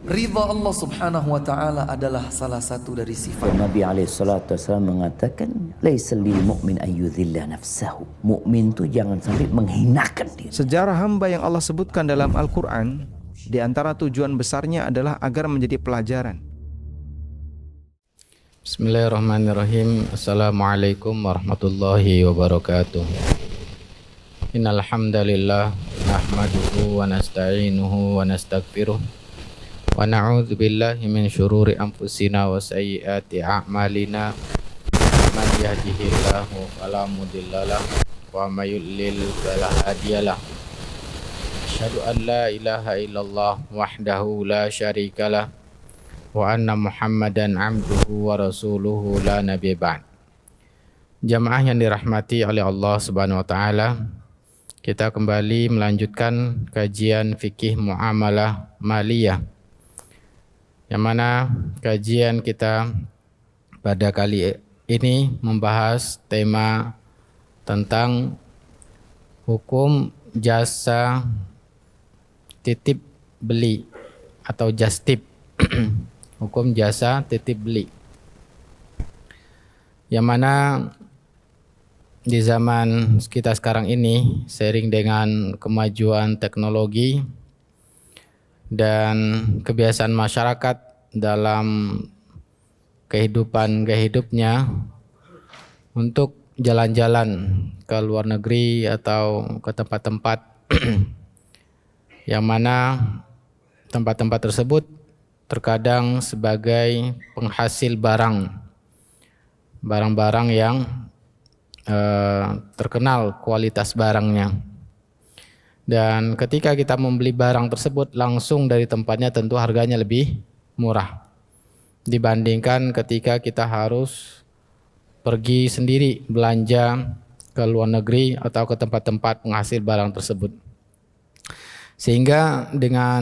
Ridha Allah subhanahu wa ta'ala adalah salah satu dari sifat. Nabi SAW mengatakan, laisa lil mu'min ayyudhilla nafsahu. Mukmin itu jangan sampai menghinakan diri. Sejarah hamba yang Allah sebutkan dalam Al-Quran, di antara tujuan besarnya adalah agar menjadi pelajaran. Bismillahirrahmanirrahim. Assalamualaikum warahmatullahi wabarakatuh. Innal hamdalillah nahmaduhu wa nasta'inuhu wa nastaghfiruh wa na'udzu billahi min syururi anfusina wa sayyiati a'malina. Man yahdihillahu fala mudhillalah wa may yudlil fala hadiyalah. Asyhadu an la ilaha illallah wahdahu la syarikalah wa anna Muhammadan abduhu wa rasuluhu la nabiyya ba'd. Jamaah yang dirahmati oleh Allah Subhanahu wa taala, kita kembali melanjutkan kajian fikih muamalah maliyah, yang mana kajian kita pada kali ini membahas tema tentang hukum jasa titip beli atau jastip. Hukum jasa titip beli, yang mana di zaman kita sekarang ini, seiring dengan kemajuan teknologi dan kebiasaan masyarakat dalam kehidupnya untuk jalan-jalan ke luar negeri atau ke tempat-tempat yang mana tempat-tempat tersebut terkadang sebagai penghasil barang-barang yang terkenal kualitas barangnya. Dan ketika kita membeli barang tersebut langsung dari tempatnya, tentu harganya lebih murah dibandingkan ketika kita harus pergi sendiri belanja ke luar negeri atau ke tempat-tempat penghasil barang tersebut. Sehingga dengan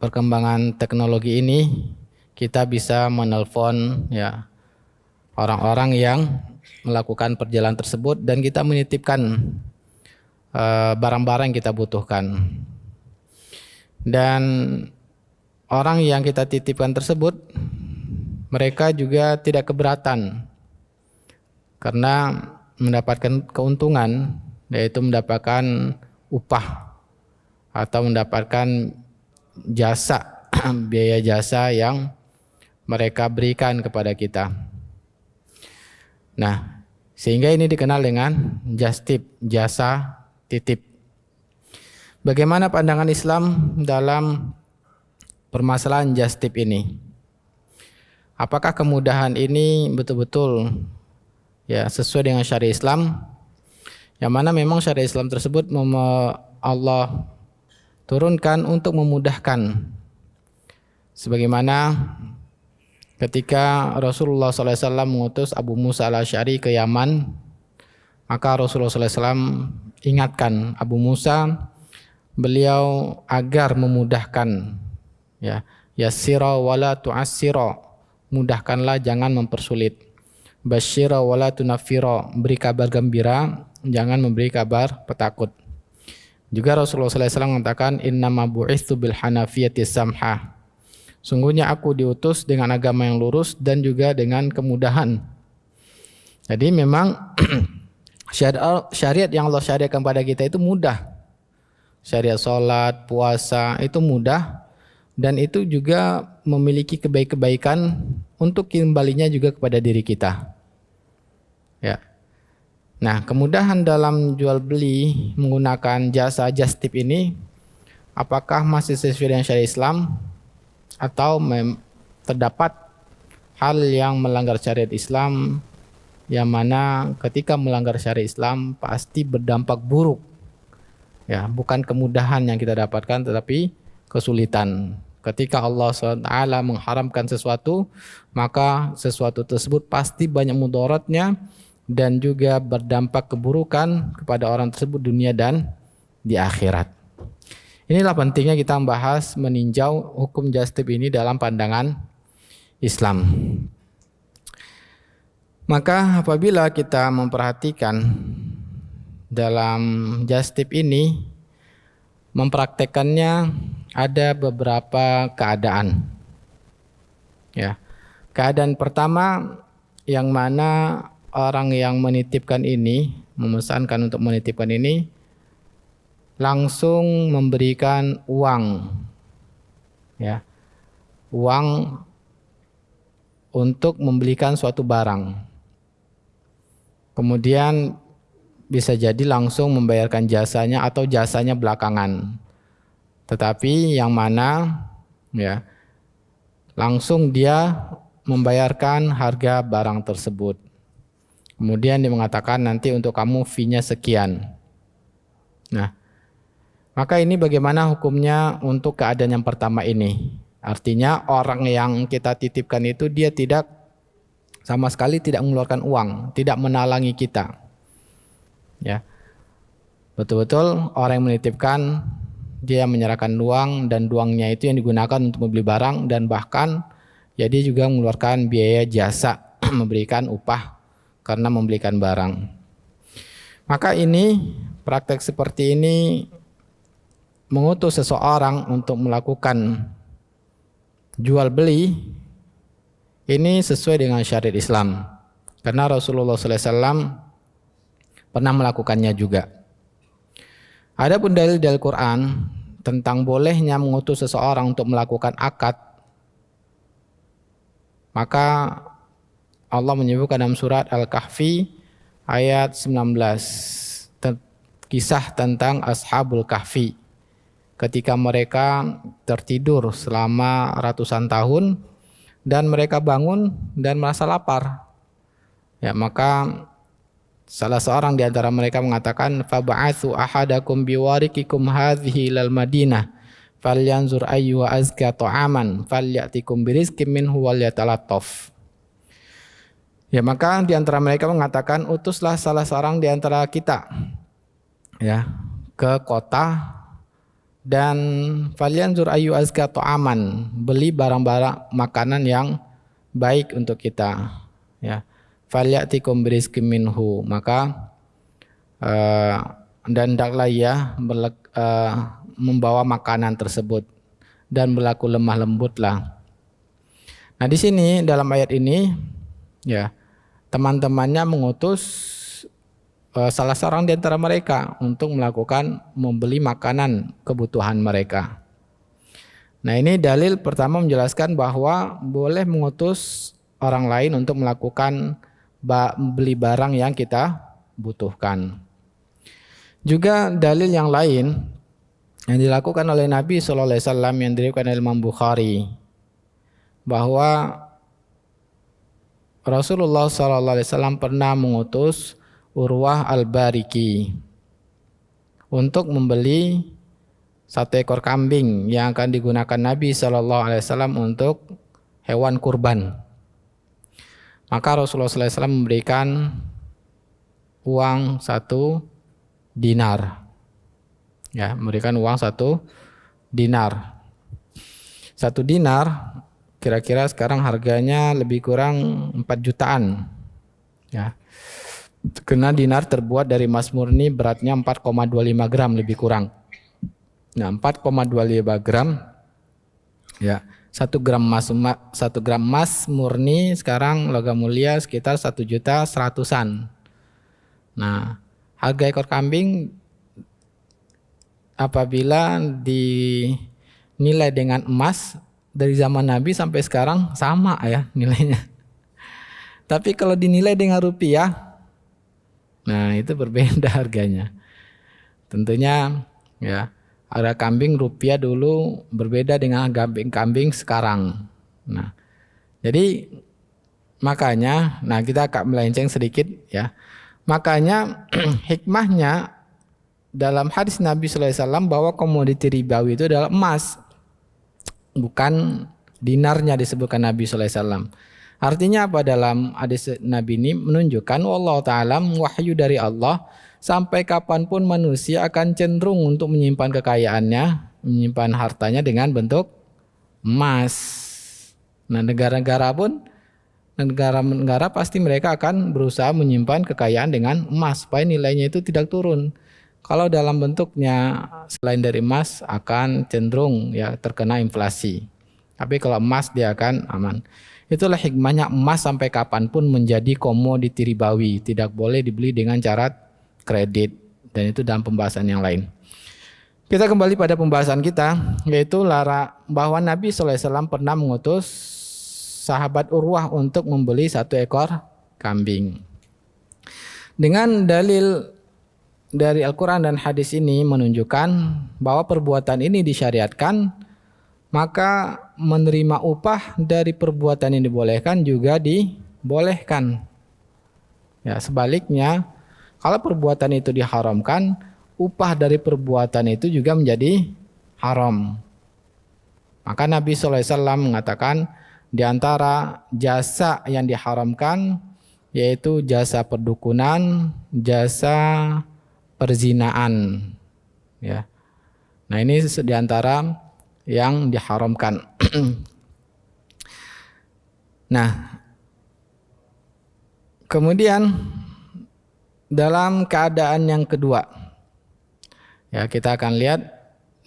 perkembangan teknologi ini kita bisa menelpon ya orang-orang yang melakukan perjalanan tersebut dan kita menitipkan barang-barang yang kita butuhkan. Dan orang yang kita titipkan tersebut, mereka juga tidak keberatan karena mendapatkan keuntungan, yaitu mendapatkan upah atau mendapatkan jasa, biaya jasa yang mereka berikan kepada kita. Nah, sehingga ini dikenal dengan jastip, jasa titip. Bagaimana pandangan Islam dalam permasalahan jastip ini? Apakah kemudahan ini betul-betul ya sesuai dengan syariat Islam? Yang mana memang syariat Islam tersebut Allah turunkan untuk memudahkan, sebagaimana ketika Rasulullah SAW mengutus Abu Musa al-Asy'ari ke Yaman, maka Rasulullah SAW ingatkan Abu Musa, beliau agar memudahkan, ya, yassira wala tu'assira, mudahkanlah jangan mempersulit, basyira wala tunaffira, beri kabar gembira jangan memberi kabar petakut. Juga Rasulullah SAW mengatakan, innama bu'itsu bil hanafiyati samhah, sungguhnya aku diutus dengan agama yang lurus dan juga dengan kemudahan. Jadi memang syariat yang Allah syariatkan pada kita itu mudah. Syariat salat, puasa itu mudah, dan itu juga memiliki kebaikan untuk kembalinya juga kepada diri kita. Ya. Nah, kemudahan dalam jual beli menggunakan jasa jastip ini apakah masih sesuai dengan syariat Islam atau terdapat hal yang melanggar syariat Islam, yang mana ketika melanggar syariat Islam pasti berdampak buruk. Ya, bukan kemudahan yang kita dapatkan tetapi kesulitan. Ketika Allah SWT mengharamkan sesuatu, maka sesuatu tersebut pasti banyak mudaratnya dan juga berdampak keburukan kepada orang tersebut dunia dan di akhirat. Inilah pentingnya kita membahas, meninjau hukum jastip ini dalam pandangan Islam. Maka apabila kita memperhatikan dalam jastip ini, mempraktekannya ada beberapa keadaan. Ya. Keadaan pertama yang mana orang yang menitipkan ini, memesankan untuk menitipkan ini langsung memberikan uang. Ya. Uang untuk membelikan suatu barang. Kemudian bisa jadi langsung membayarkan jasanya atau jasanya belakangan. Tetapi yang mana ya langsung dia membayarkan harga barang tersebut. Kemudian dia mengatakan nanti untuk kamu fee-nya sekian. Nah, maka ini bagaimana hukumnya untuk keadaan yang pertama ini? Artinya orang yang kita titipkan itu dia tidak sama sekali tidak mengeluarkan uang, tidak menalangi kita. Ya. Betul-betul orang yang menitipkan dia menyerahkan uang dan uangnya itu yang digunakan untuk membeli barang dan bahkan ya dia juga mengeluarkan biaya jasa memberikan upah karena membelikan barang. Maka ini praktek seperti ini mengutus seseorang untuk melakukan jual beli ini sesuai dengan syariat Islam karena Rasulullah SAW pernah melakukannya juga. Adapun dalil dari Al-Quran tentang bolehnya mengutus seseorang untuk melakukan akad, maka Allah menyebutkan dalam surat Al-Kahfi ayat 19 kisah tentang Ashabul Kahfi ketika mereka tertidur selama ratusan tahun dan mereka bangun dan merasa lapar. Ya, maka salah seorang di antara mereka mengatakan fab'atsu ahadakum biwarikikum hadhihi ilal Madinah falyanzur ayyuha azka ta'aman falyatikum birizqin minhu walyatalattaf. Ya, maka di antara mereka mengatakan utuslah salah seorang di antara kita ya ke kota dan falyanzur ayyu azka ta'aman, beli barang-barang makanan yang baik untuk kita ya. Falyatikum birizqin minhu, maka dan hendaklah ia membawa makanan tersebut dan berlaku lemah lembutlah. Nah, di sini dalam ayat ini ya teman-temannya mengutus salah seorang di antara mereka untuk melakukan membeli makanan kebutuhan mereka. Nah, ini dalil pertama menjelaskan bahwa boleh mengutus orang lain untuk melakukan beli barang yang kita butuhkan. Juga dalil yang lain yang dilakukan oleh Nabi SAW yang diriwayatkan oleh Imam Bukhari bahwa Rasulullah SAW pernah mengutus Urwah Al-Bariki untuk membeli 1 ekor kambing yang akan digunakan Nabi SAW untuk hewan kurban. Maka Rasulullah SAW memberikan uang 1 dinar. Ya, memberikan uang 1 dinar. 1 dinar kira-kira sekarang harganya lebih kurang 4 jutaan. Ya. Karena dinar terbuat dari emas murni beratnya 4,25 gram lebih kurang. Nah, 4,25 gram ya, 1 gram emas murni sekarang logam mulia sekitar 1.100.000-an. Nah, harga ekor kambing apabila dinilai dengan emas dari zaman Nabi sampai sekarang sama ya nilainya. Tapi kalau dinilai dengan rupiah, nah itu berbeda harganya. Tentunya ya harga kambing rupiah dulu berbeda dengan kambing sekarang. Nah, jadi makanya, nah kita agak melenceng sedikit ya. Makanya hikmahnya dalam hadis Nabi SAW bahwa komoditi ribawi itu adalah emas, bukan dinarnya disebutkan Nabi SAW. Artinya apa dalam hadis Nabi ini menunjukkan Allah Ta'ala wahyu dari Allah sampai kapanpun manusia akan cenderung untuk menyimpan kekayaannya, menyimpan hartanya dengan bentuk emas. Nah, negara-negara pasti mereka akan berusaha menyimpan kekayaan dengan emas supaya nilainya itu tidak turun. Kalau dalam bentuknya selain dari emas akan cenderung ya terkena inflasi. Tapi kalau emas dia akan aman. Itulah hikmahnya emas sampai kapanpun menjadi komoditi ribawi, tidak boleh dibeli dengan syarat kredit, dan itu dalam pembahasan yang lain. Kita kembali pada pembahasan kita, yaitu bahwa Nabi SAW pernah mengutus sahabat Urwah untuk membeli 1 ekor kambing. Dengan dalil dari Al-Quran dan hadis ini menunjukkan bahwa perbuatan ini disyariatkan, maka menerima upah dari perbuatan yang dibolehkan juga dibolehkan. Ya, sebaliknya, kalau perbuatan itu diharamkan, upah dari perbuatan itu juga menjadi haram. Maka Nabi SAW mengatakan di antara jasa yang diharamkan yaitu jasa perdukunan, jasa perzinaan. Ya. Nah, ini di antara yang diharamkan. Nah, kemudian dalam keadaan yang kedua, ya kita akan lihat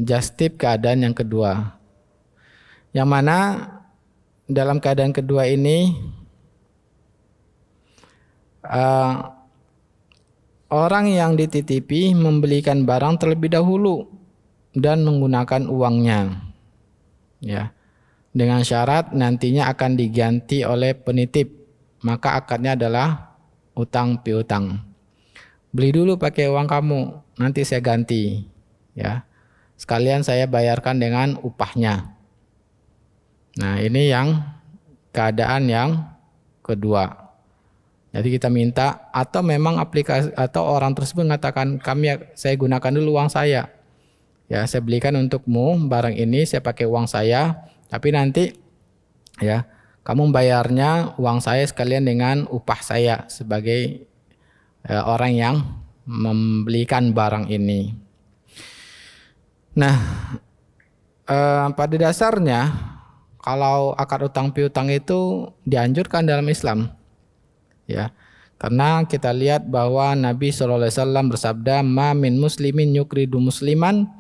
just tip keadaan yang kedua, yang mana dalam keadaan kedua ini orang yang dititipi membelikan barang terlebih dahulu dan menggunakan uangnya, ya, dengan syarat nantinya akan diganti oleh penitip, maka akadnya adalah utang piutang. Beli dulu pakai uang kamu, nanti saya ganti, ya. Sekalian saya bayarkan dengan upahnya. Nah, ini yang keadaan yang kedua. Jadi kita minta, atau memang aplikasi atau orang tersebut mengatakan saya gunakan dulu uang saya. Ya, saya belikan untukmu barang ini, saya pakai uang saya, tapi nanti ya kamu bayarnya uang saya sekalian dengan upah saya sebagai orang yang membelikan barang ini. Nah, pada dasarnya kalau akad utang piutang itu dianjurkan dalam Islam. Ya, karena kita lihat bahwa Nabi SAW bersabda, "Ma min muslimin yukridu musliman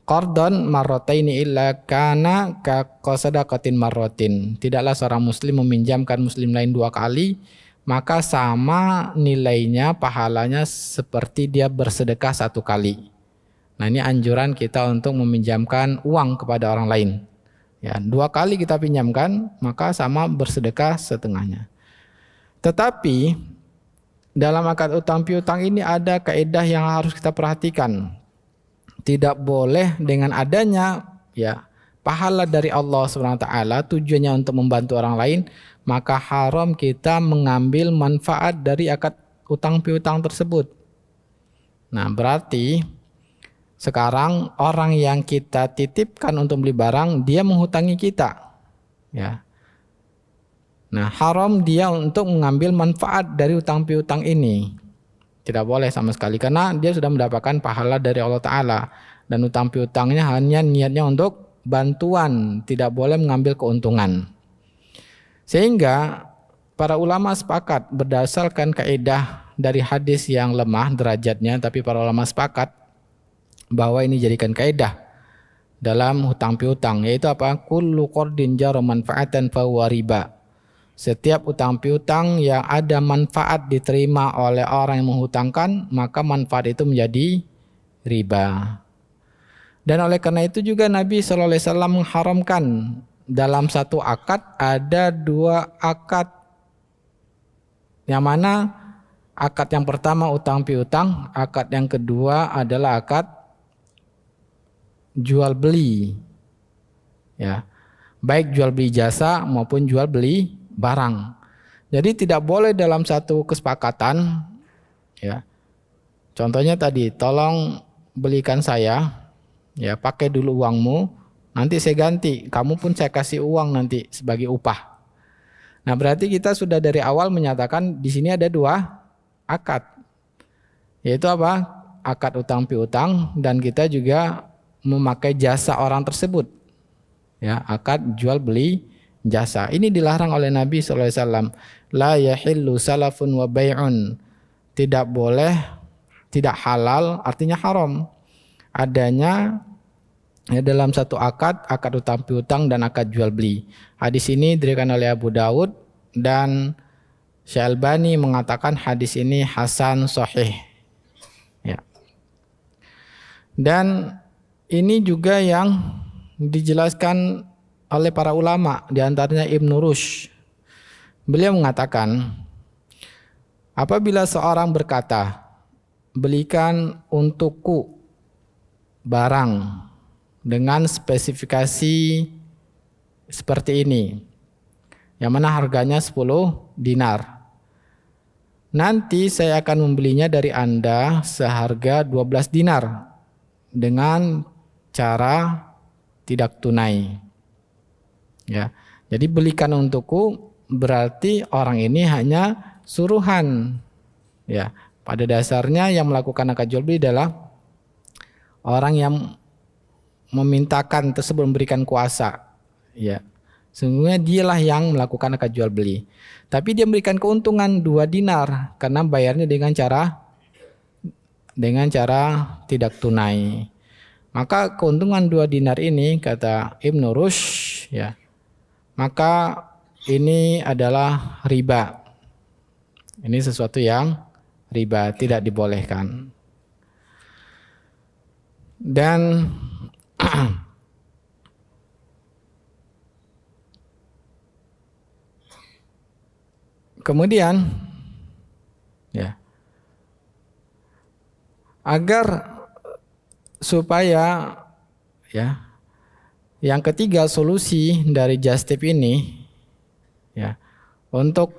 qardon marrataini illa kana ka qasadaqatin marratin." Tidaklah seorang muslim meminjamkan muslim lain 2 kali, maka sama nilainya, pahalanya seperti dia bersedekah 1 kali. Nah, ini anjuran kita untuk meminjamkan uang kepada orang lain. Ya, 2 kali kita pinjamkan, maka sama bersedekah setengahnya. Tetapi dalam akad utang piutang ini ada kaidah yang harus kita perhatikan. Tidak boleh dengan adanya ya pahala dari Allah SWT tujuannya untuk membantu orang lain, maka haram kita mengambil manfaat dari akad utang piutang tersebut. Nah, berarti sekarang orang yang kita titipkan untuk beli barang, dia menghutangi kita. Ya. Nah, haram dia untuk mengambil manfaat dari utang piutang ini. Tidak boleh sama sekali, karena dia sudah mendapatkan pahala dari Allah Ta'ala. Dan utang piutangnya hanya niatnya untuk bantuan, tidak boleh mengambil keuntungan. Sehingga para ulama sepakat berdasarkan kaidah dari hadis yang lemah derajatnya, tapi para ulama sepakat bahwa ini jadikan kaidah dalam hutang piutang, yaitu apa? Kullu qardin jara manfaatan fa huwa riba. Setiap utang piutang yang ada manfaat diterima oleh orang yang menghutangkan, maka manfaat itu menjadi riba. Dan oleh karena itu juga Nabi SAW mengharamkan dalam satu akad ada 2 akad. Yang mana akad yang pertama utang piutang, akad yang kedua adalah akad jual beli. Ya. Baik jual beli jasa maupun jual beli barang. Jadi tidak boleh dalam satu kesepakatan, ya. Contohnya tadi, tolong belikan saya, ya, pakai dulu uangmu, nanti saya ganti. Kamu pun saya kasih uang nanti sebagai upah. Nah, berarti kita sudah dari awal menyatakan di sini ada 2 akad, yaitu apa? Akad utang piutang, dan kita juga memakai jasa orang tersebut, ya, akad jual beli jasa. Ini dilarang oleh Nabi SAW. La yahillu salafun wa bay'un. Tidak boleh tidak halal artinya haram. Adanya dalam satu akad utang piutang dan akad jual beli. Hadis ini diriwayatkan oleh Abu Daud dan Syalbani mengatakan hadis ini hasan sahih. Ya. Dan ini juga yang dijelaskan oleh para ulama, di antaranya Ibnu Rushd. Beliau mengatakan, apabila seorang berkata, belikan untukku barang dengan spesifikasi seperti ini, yang mana harganya 10 dinar. Nanti saya akan membelinya dari Anda seharga 12 dinar dengan cara tidak tunai. Ya. Jadi belikan untukku berarti orang ini hanya suruhan. Ya. Pada dasarnya yang melakukan akad jual beli adalah orang yang memintakan tersebut memberikan kuasa. Ya. Sesungguhnya dialah yang melakukan akad jual beli. Tapi dia memberikan keuntungan 2 dinar karena bayarnya dengan cara tidak tunai. Maka keuntungan 2 dinar ini kata Ibnu Rushd, ya, maka ini adalah riba. Ini sesuatu yang riba, tidak dibolehkan. Dan kemudian ya, agar supaya ya, yang ketiga solusi dari just tip ini ya, untuk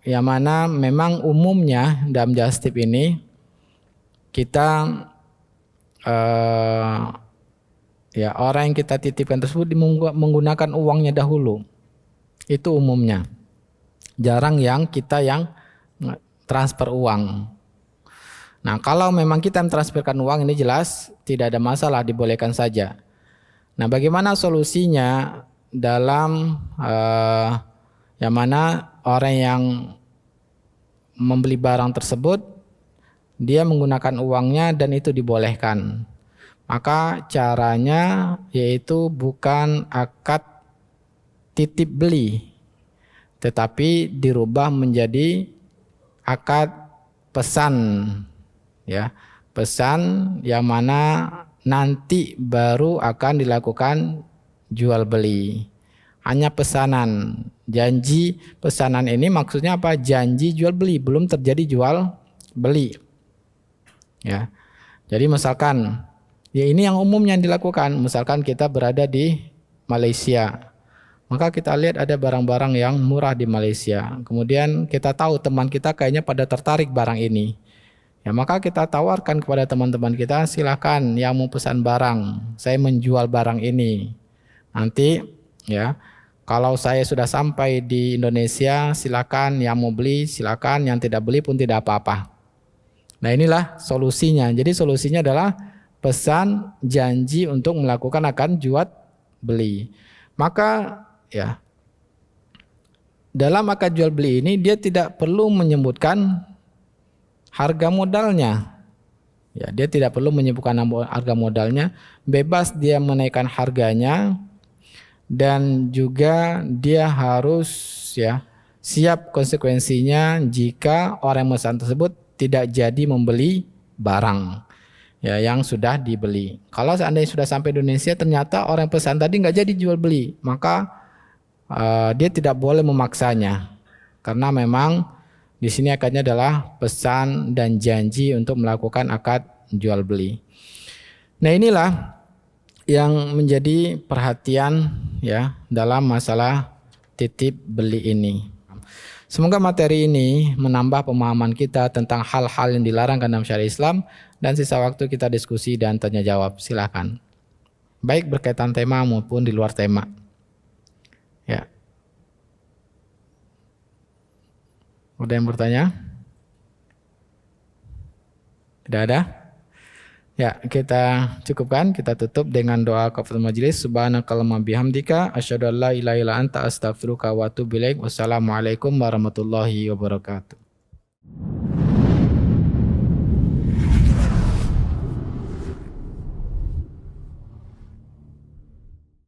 yang mana memang umumnya dalam just tip ini kita ya, orang yang kita titipkan tersebut menggunakan uangnya dahulu. Itu umumnya. Jarang yang kita yang transfer uang. Nah, kalau memang kita mentransferkan uang, ini jelas tidak ada masalah, dibolehkan saja. Nah, bagaimana solusinya dalam yang mana orang yang membeli barang tersebut dia menggunakan uangnya dan itu dibolehkan. Maka caranya yaitu bukan akad titip beli, tetapi dirubah menjadi akad pesan, ya, pesan yang mana nanti baru akan dilakukan jual beli. Hanya pesanan, janji pesanan ini maksudnya apa? Janji jual beli, belum terjadi jual beli. Ya, jadi misalkan, ya ini yang umumnya dilakukan. Misalkan kita berada di Malaysia, maka kita lihat ada barang-barang yang murah di Malaysia. Kemudian kita tahu teman kita kayaknya pada tertarik barang ini. Ya, maka kita tawarkan kepada teman-teman kita, silakan yang mau pesan barang, saya menjual barang ini. Nanti ya, kalau saya sudah sampai di Indonesia, silakan yang mau beli, silakan, yang tidak beli pun tidak apa-apa. Nah, inilah solusinya. Jadi solusinya adalah pesan janji untuk melakukan akan jual beli. Maka ya, dalam akad jual beli ini dia tidak perlu menyebutkan harga modalnya. Ya, dia tidak perlu menyebutkan harga modalnya, bebas dia menaikkan harganya, dan juga dia harus ya siap konsekuensinya jika orang yang memesan tersebut tidak jadi membeli barang ya yang sudah dibeli. Kalau seandainya sudah sampai Indonesia ternyata orang pesan tadi nggak jadi jual beli, maka dia tidak boleh memaksanya, karena memang di sini akadnya adalah pesan dan janji untuk melakukan akad jual beli. Nah, inilah yang menjadi perhatian ya dalam masalah titip beli ini. Semoga materi ini menambah pemahaman kita tentang hal-hal yang dilarang dalam syariat Islam, dan sisa waktu kita diskusi dan tanya jawab. Silakan. Baik berkaitan tema maupun di luar tema. Ya. Ada yang bertanya? Tidak ada? Ya, kita cukupkan, kita tutup dengan doa kafaratul majelis. Subhanakallahumma bihamdika asyhadu an la ilaha illa anta astaghfiruka wa atubu ilaik. Wassalamualaikum warahmatullahi wabarakatuh.